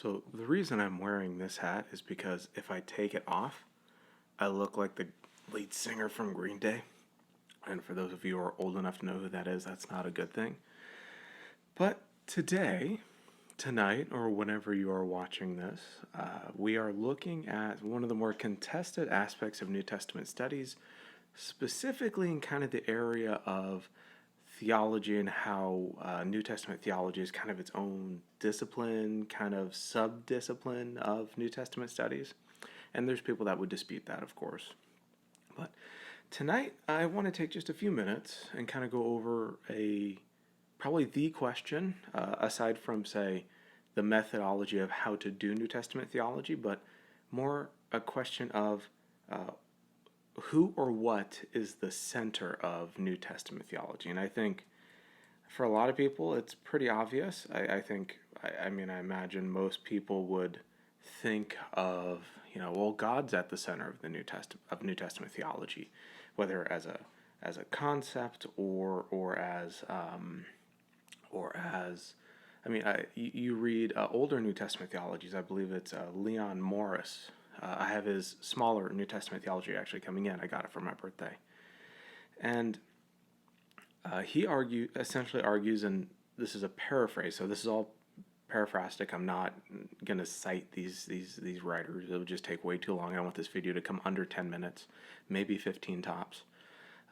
So the reason I'm wearing this hat is because if I take it off, I look like the lead singer from Green Day. And for those of you who are old enough to know who that is, that's not a good thing. But tonight, or whenever you are watching this, we are looking at one of the more contested aspects of New Testament studies, specifically in kind of the area of theology and how New Testament theology is kind of its own discipline, kind of sub-discipline of New Testament studies. And there's people that would dispute that, of course. But tonight, I want to take just a few minutes and kind of go over probably the question, aside from, say, the methodology of how to do New Testament theology, but more a question of who or what is the center of New Testament theology. And I think for a lot of people, it's pretty obvious. I imagine most people would think of, well, God's at the center of the New Testament theology, whether as a concept or as you read older New Testament theologies. I believe it's Leon Morris. I have his smaller New Testament theology actually coming in. I got it for my birthday, and he essentially argues, and this is a paraphrase, so this is all paraphrastic. I'm not going to cite these writers. It would just take way too long. I want this video to come under 10 minutes, maybe 15 tops.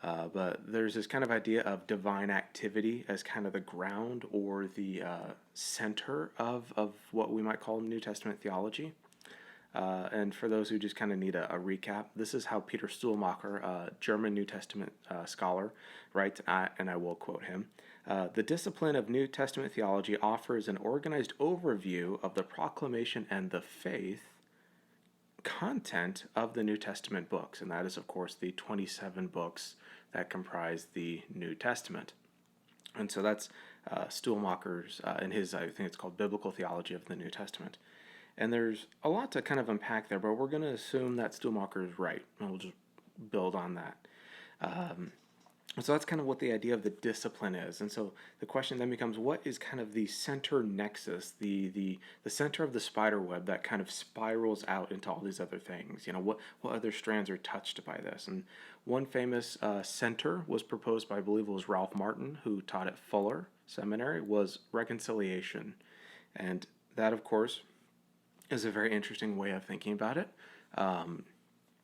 But there's this kind of idea of divine activity as kind of the ground or the center of what we might call New Testament theology. And for those who just kind of need a recap, this is how Peter Stuhlmacher, a German New Testament scholar, writes, and I will quote him, "The discipline of New Testament theology offers an organized overview of the proclamation and the faith content of the New Testament books," and that is, of course, the 27 books that comprise the New Testament. And so that's Stuhlmacher's, in his, I think it's called Biblical Theology of the New Testament. And there's a lot to kind of unpack there, but we're going to assume that Stuhlmacher is right, and we'll just build on that. So that's kind of what the idea of the discipline is. And so the question then becomes, what is kind of the center nexus, the center of the spider web that kind of spirals out into all these other things? What other strands are touched by this? And one famous center was proposed by, I believe it was Ralph Martin, who taught at Fuller Seminary, was reconciliation. And that, of course, is a very interesting way of thinking about it.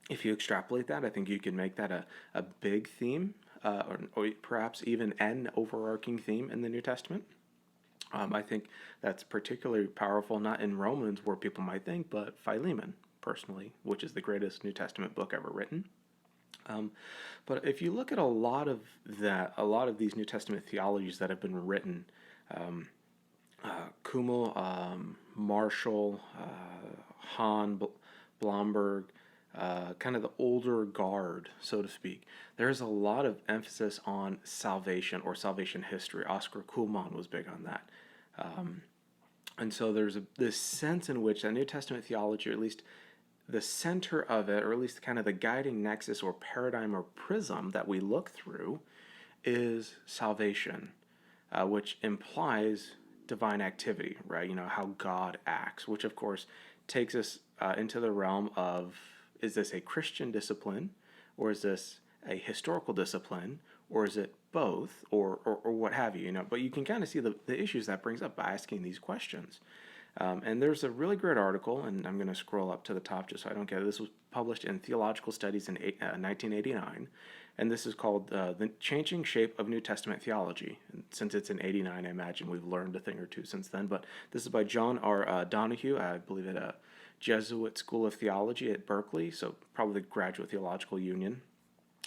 If you extrapolate that, I think you can make that a big theme, or perhaps even an overarching theme in the New Testament. I think that's particularly powerful, not in Romans where people might think, but Philemon, personally, which is the greatest New Testament book ever written. But if you look at a lot of these New Testament theologies that have been written, Kummel, Marshall, Hahn, Blomberg, kind of the older guard, so to speak, there's a lot of emphasis on salvation or salvation history. Oscar Kuhlmann was big on that. And so there's this sense in which that New Testament theology, or at least the center of it, or at least kind of the guiding nexus or paradigm or prism that we look through, is salvation, which implies divine activity, right? How God acts, which of course takes us into the realm of, is this a Christian discipline, or is this a historical discipline, or is it both, or what have you, But you can kind of see the issues that brings up by asking these questions. And there's a really great article, and I'm going to scroll up to the top just so I don't get it. This was published in Theological Studies in 1989, and this is called The Changing Shape of New Testament Theology. And since it's in 89, I imagine we've learned a thing or two since then, but this is by John R. Donahue, I believe at a Jesuit School of Theology at Berkeley, so probably the Graduate Theological Union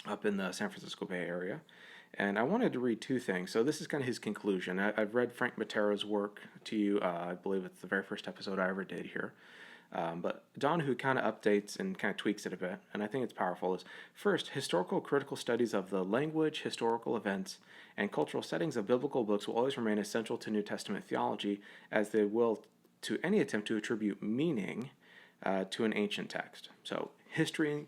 up in the San Francisco Bay Area. And I wanted to read two things. So this is kind of his conclusion. I've read Frank Matera's work to you. I believe it's the very first episode I ever did here. But Donahue kind of updates and kind of tweaks it a bit, and I think it's powerful. Is first, historical critical studies of the language, historical events, and cultural settings of biblical books will always remain essential to New Testament theology, as they will to any attempt to attribute meaning to an ancient text. So history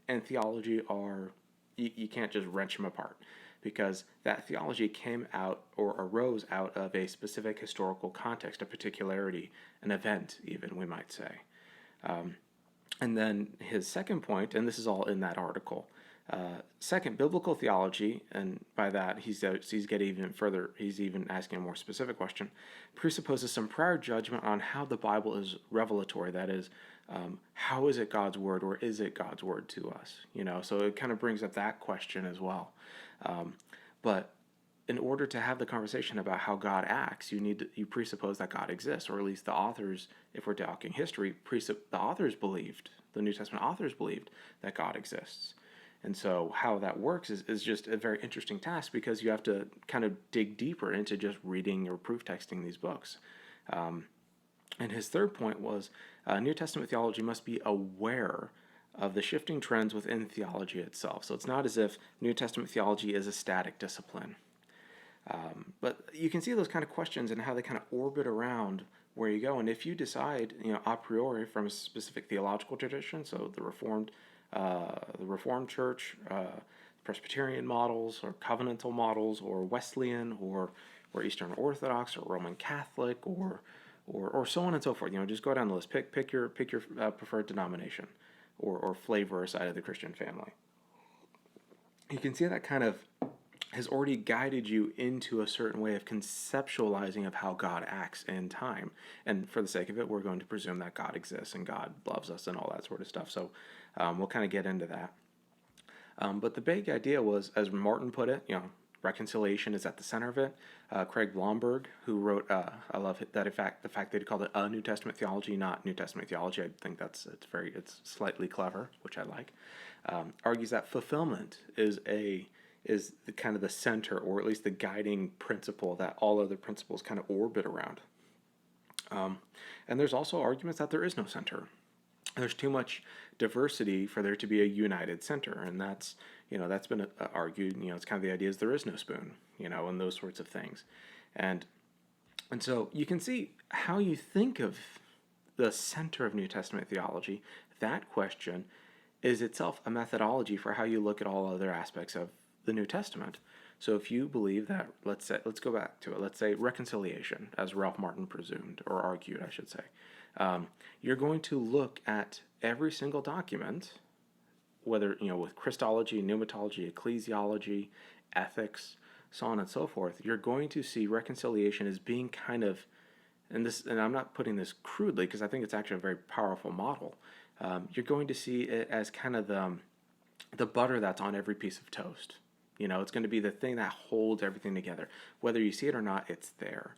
and theology are, you can't just wrench them apart. because that theology came out or arose out of a specific historical context, a particularity, an event, even, we might say. And then his second point, and this is all in that article, second, biblical theology, and by that he's getting even further, he's even asking a more specific question, presupposes some prior judgment on how the Bible is revelatory, that is, how is it God's word, or is it God's word to us? So it kind of brings up that question as well. But in order to have the conversation about how God acts, you presuppose that God exists, or at least the authors, if we're talking history, the New Testament authors believed that God exists. And so how that works is just a very interesting task, because you have to kind of dig deeper into just reading or proof texting these books. And his third point was New Testament theology must be aware of the shifting trends within theology itself. So it's not as if New Testament theology is a static discipline. But you can see those kind of questions and how they kind of orbit around where you go. And if you decide, a priori from a specific theological tradition, so the Reformed Church, Presbyterian models, or covenantal models, or Wesleyan, or Eastern Orthodox, or Roman Catholic, or so on and so forth. Just go down the list. Pick your preferred denomination, or flavor or side of the Christian family. You can see that kind of has already guided you into a certain way of conceptualizing of how God acts in time. And for the sake of it, we're going to presume that God exists and God loves us and all that sort of stuff. So we'll kind of get into that. But the big idea was, as Martin put it, reconciliation is at the center of it. Craig Blomberg, who wrote, I love the fact that he called it a New Testament theology, not New Testament theology. I think it's slightly clever, which I like. Argues that fulfillment is the kind of the center, or at least the guiding principle that all other principles kind of orbit around. And there's also arguments that there is no center. There's too much diversity for there to be a united center, and that's been argued. It's kind of the idea is there is no spoon, and those sorts of things, and so you can see how you think of the center of New Testament theology. That question is itself a methodology for how you look at all other aspects of the New Testament. So if you believe that, let's go back to it. Let's say reconciliation, as Ralph Martin presumed, or argued, I should say. You're going to look at every single document, whether, with Christology, pneumatology, ecclesiology, ethics, so on and so forth. You're going to see reconciliation as being kind of, and I'm not putting this crudely because I think it's actually a very powerful model. You're going to see it as kind of the butter that's on every piece of toast. It's going to be the thing that holds everything together. Whether you see it or not, it's there.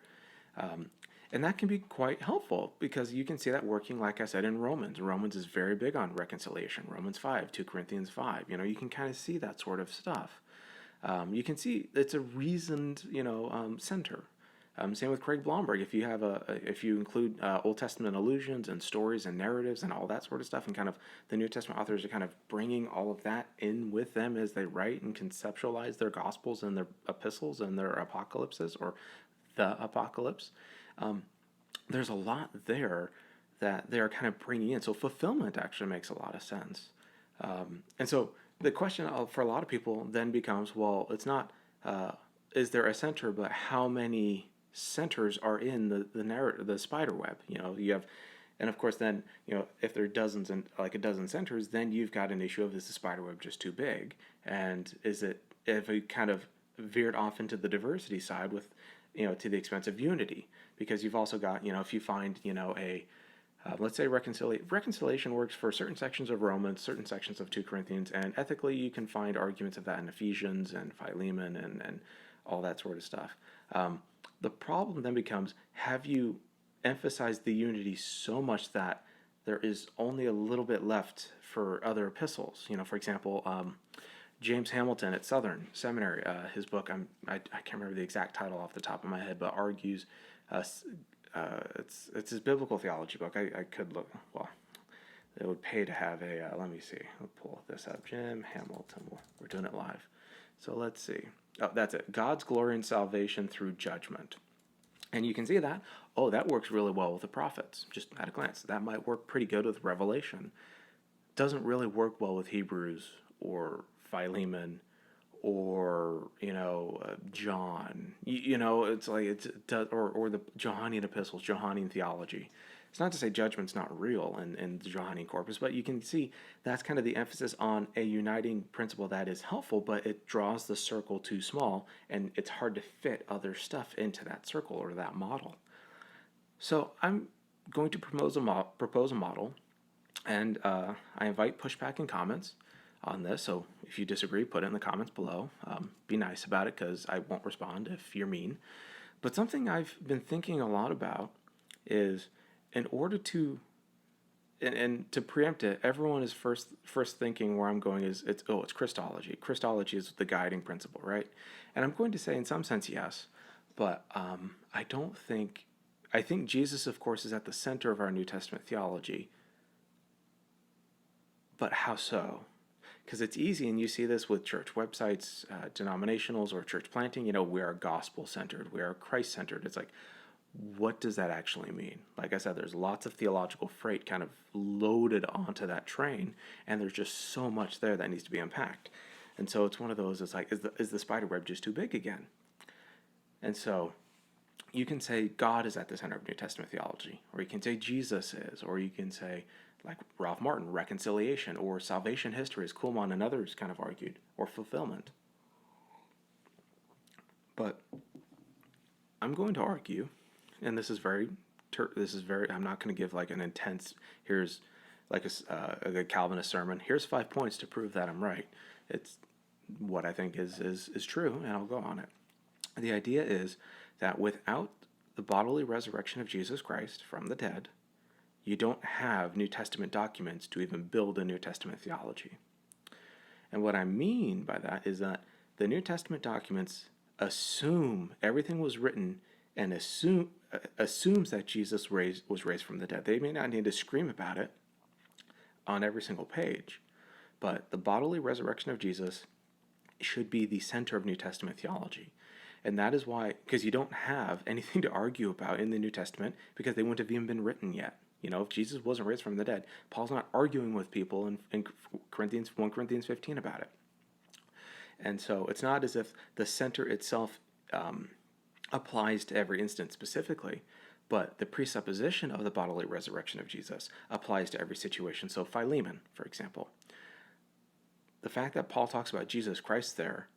And that can be quite helpful because you can see that working, like I said, in Romans. Romans is very big on reconciliation. Romans 5, 2 Corinthians 5. You can kind of see that sort of stuff. You can see it's a reasoned, center. Same with Craig Blomberg. If you include Old Testament allusions and stories and narratives and all that sort of stuff, and kind of the New Testament authors are kind of bringing all of that in with them as they write and conceptualize their Gospels and their epistles and their apocalypses, or the apocalypse. There's a lot there that they're kind of bringing in. So fulfillment actually makes a lot of sense. And so the question for a lot of people then becomes, well, it's not, is there a center, but how many centers are in the narrative, the spider web? You have, and of course then, if there are dozens and like a dozen centers, then you've got an issue of, is the spider web just too big? And if we kind of veered off into the diversity side with, to the expense of unity, because you've also got, if you find, let's say reconciliation works for certain sections of Romans, certain sections of 2 Corinthians, and ethically you can find arguments of that in Ephesians and Philemon and all that sort of stuff. The problem then becomes, have you emphasized the unity so much that there is only a little bit left for other epistles? For example, James Hamilton at Southern Seminary, his book, I can't remember the exact title off the top of my head, but argues, it's his biblical theology book. I could look, well, it would pay to have let me see, I'll pull this up, Jim Hamilton, we're doing it live. So let's see, that's it, God's Glory and Salvation Through Judgment. And you can see that, that works really well with the prophets, just at a glance. That might work pretty good with Revelation. Doesn't really work well with Hebrews or Philemon or John. It's like or the Johannine epistles, Johannine theology. It's not to say judgment's not real in the Johannine corpus, but you can see that's kind of the emphasis on a uniting principle that is helpful, but it draws the circle too small, and it's hard to fit other stuff into that circle or that model. So I'm going to propose a model, and I invite pushback and comments on this. So if you disagree, put it in the comments below. Be nice about it, because I won't respond if you're mean. But something I've been thinking a lot about is, in order to and to preempt it, everyone is first thinking where I'm going is it's Christology. Christology is the guiding principle, right? And I'm going to say in some sense yes, but I don't think. I think Jesus, of course, is at the center of our New Testament theology. But how so? Because it's easy, and you see this with church websites, denominationals, or church planting. We are gospel-centered. We are Christ-centered. It's like, what does that actually mean? Like I said, there's lots of theological freight kind of loaded onto that train, and there's just so much there that needs to be unpacked. And so it's one of those, it's like, is the spider web just too big again? And so you can say God is at the center of New Testament theology, or you can say Jesus is, or you can say, like Ralph Martin, reconciliation, or salvation history, as Kuhlman and others kind of argued, or fulfillment. But I'm going to argue, and this is very, I'm not going to give like an intense, here's like a Calvinist sermon, here's 5 points to prove that I'm right. It's what I think is true, and I'll go on it. The idea is that without the bodily resurrection of Jesus Christ from the dead, you don't have New Testament documents to even build a New Testament theology. And what I mean by that is that the New Testament documents assume everything was written and assumes that Jesus was raised from the dead. They may not need to scream about it on every single page, but the bodily resurrection of Jesus should be the center of New Testament theology. And that is why, because you don't have anything to argue about in the New Testament, because they wouldn't have even been written yet. If Jesus wasn't raised from the dead, Paul's not arguing with people in 1 Corinthians 15 about it. And so it's not as if the center itself applies to every instance specifically, but the presupposition of the bodily resurrection of Jesus applies to every situation. So Philemon, for example, the fact that Paul talks about Jesus Christ there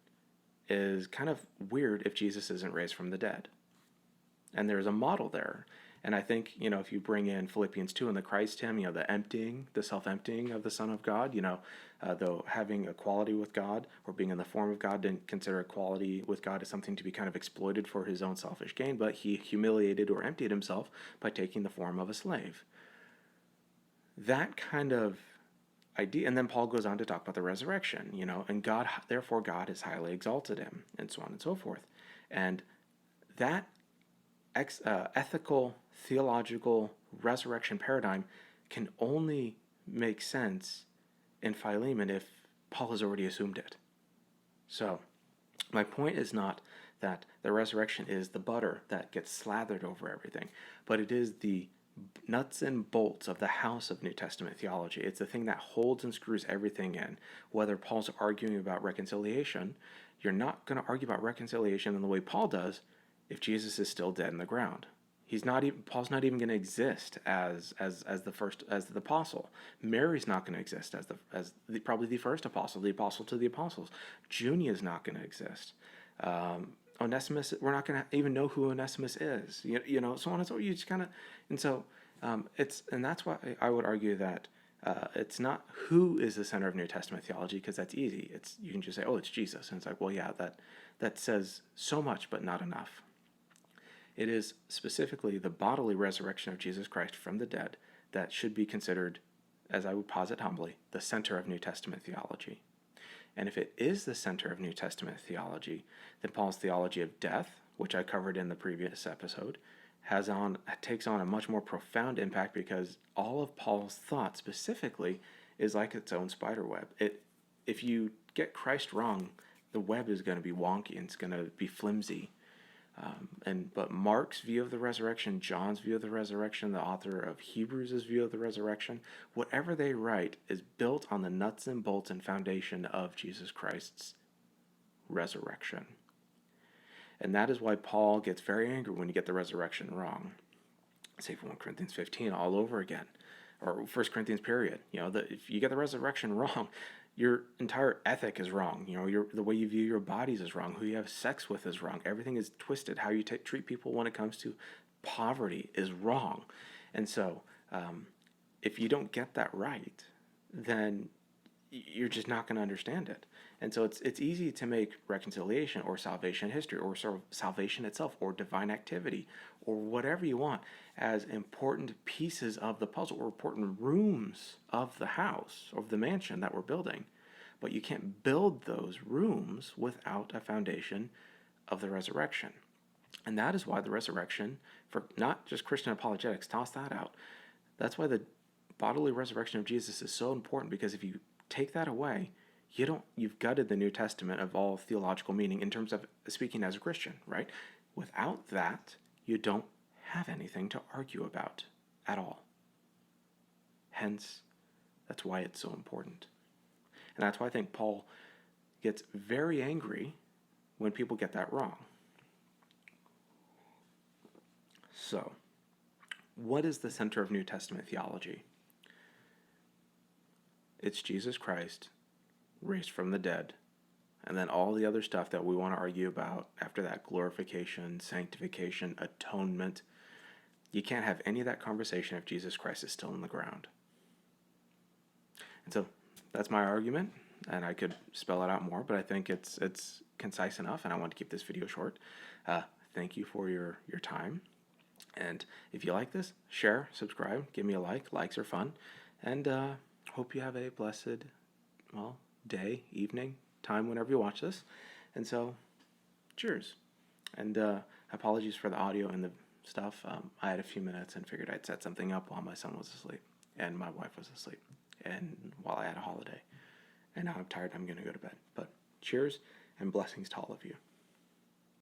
is kind of weird if Jesus isn't raised from the dead. And there's a model there. And I think, if you bring in Philippians 2 and the Christ hymn, the self-emptying of the Son of God, though having equality with God or being in the form of God didn't consider equality with God as something to be kind of exploited for his own selfish gain, but he humiliated or emptied himself by taking the form of a slave. That kind of idea, and then Paul goes on to talk about the resurrection, and God has highly exalted him, and so on and so forth. And that ethical, theological resurrection paradigm can only make sense in Philemon if Paul has already assumed it. So my point is not that the resurrection is the butter that gets slathered over everything, but it is the nuts and bolts of the house of New Testament theology. It's the thing that holds and screws everything in. Whether Paul's arguing about reconciliation, you're not going to argue about reconciliation in the way Paul does if Jesus is still dead in the ground. Paul's not even going to exist as the apostle. Mary's not going to exist as probably the first apostle, the apostle to the apostles. Junia is not going to exist. Onesimus, we're not going to even know who Onesimus is. So on and so you just kind of, and so and that's why I would argue that it's not who is the center of New Testament theology, because that's easy. You can just say, it's Jesus, and it's like, well, yeah, that says so much, but not enough. It is specifically the bodily resurrection of Jesus Christ from the dead that should be considered, as I would posit humbly, the center of New Testament theology. And if it is the center of New Testament theology, then Paul's theology of death, which I covered in the previous episode, takes on a much more profound impact, because all of Paul's thought specifically is like its own spider web. If you get Christ wrong, the web is going to be wonky and it's going to be flimsy. But Mark's view of the resurrection, John's view of the resurrection, the author of Hebrews' view of the resurrection, whatever they write is built on the nuts and bolts and foundation of Jesus Christ's resurrection. And that is why Paul gets very angry when you get the resurrection wrong. Say from 1 Corinthians 15 all over again, or 1 Corinthians period. If you get the resurrection wrong, your entire ethic is wrong. The way you view your bodies is wrong. Who you have sex with is wrong. Everything is twisted. How you treat people when it comes to poverty is wrong. And so if you don't get that right, then you're just not going to understand it. And so it's easy to make reconciliation or salvation history or sort of salvation itself or divine activity or whatever you want as important pieces of the puzzle or important rooms of the house, of the mansion that we're building. But you can't build those rooms without a foundation of the resurrection. And that is why the resurrection, for not just Christian apologetics, toss that out. That's why the bodily resurrection of Jesus is so important, because if you take that away, you've gutted the New Testament of all theological meaning in terms of speaking as a Christian, right? Without that, you don't have anything to argue about at all. Hence, that's why it's so important. And that's why I think Paul gets very angry when people get that wrong. So, what is the center of New Testament theology? It's Jesus Christ raised from the dead, and then all the other stuff that we want to argue about after that: glorification, sanctification, atonement. You can't have any of that conversation if Jesus Christ is still in the ground. And so that's my argument, and I could spell it out more, but I think it's concise enough, and I want to keep this video short. Thank you for your time, and if you like this, share, subscribe, give me a like. Likes are fun, and hope you have a blessed, day, evening, time, whenever you watch this. And so, cheers. And apologies for the audio and the stuff. I had a few minutes and figured I'd set something up while my son was asleep and my wife was asleep and while I had a holiday. And now I'm tired, I'm going to go to bed. But cheers and blessings to all of you.